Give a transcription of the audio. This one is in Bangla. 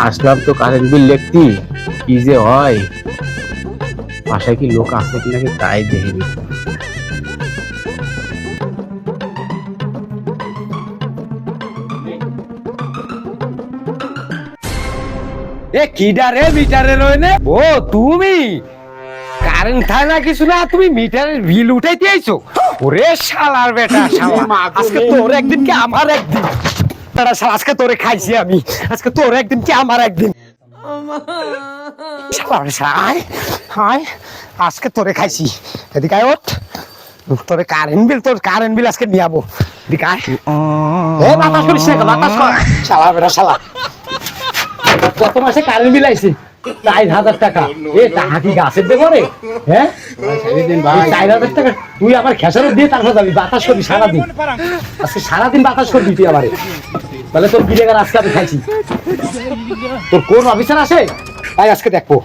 আসলাম তো কারেন্ট বিল লিখতি, কি যে হয়, বাসায় কি লোক আছে কি নাকি তাই দেখিনি। এ কিডা রে মিটারে রইনে? ও তুমি কারেন্ট থাকে না কিছু না, তুমি মিটারের বিল উঠাইতে আইছো? ওরে শালার বেটা শালা, আজকে তোর একদিন কি আমার একদিন। বেটা শালা, আজকে তোরে খাইছি আমি, আজকে তোর একদিন কি আমার একদিন। শালার শালা, আয় আয়, আজকে তোরে খাইছি। এদিকে আয়, ওঠ। তোর কারেন্ট বিল আজকে নিয়ে যাবো। এদিকে আয়। এ বাতাস করিস না, বাতাস কর। শালা বেটা শালা, কত মাসে কারেন্ট বিল আইছে? 4,000 টাকা। এ টাকা কি গাছের দেবো রে? হ্যাঁ, 4,000 টাকা তুই আমার খেসারত দিয়ে তারপর যাবি বাতাস করবি সারাদিন। আজকে সারাদিন বাতাস করবি তুই আমারে, তাহলে তোর বিলেগার আজকে আমি খাইছি। তোর কোন অফিসার আসে তাই আজকে দেখবো।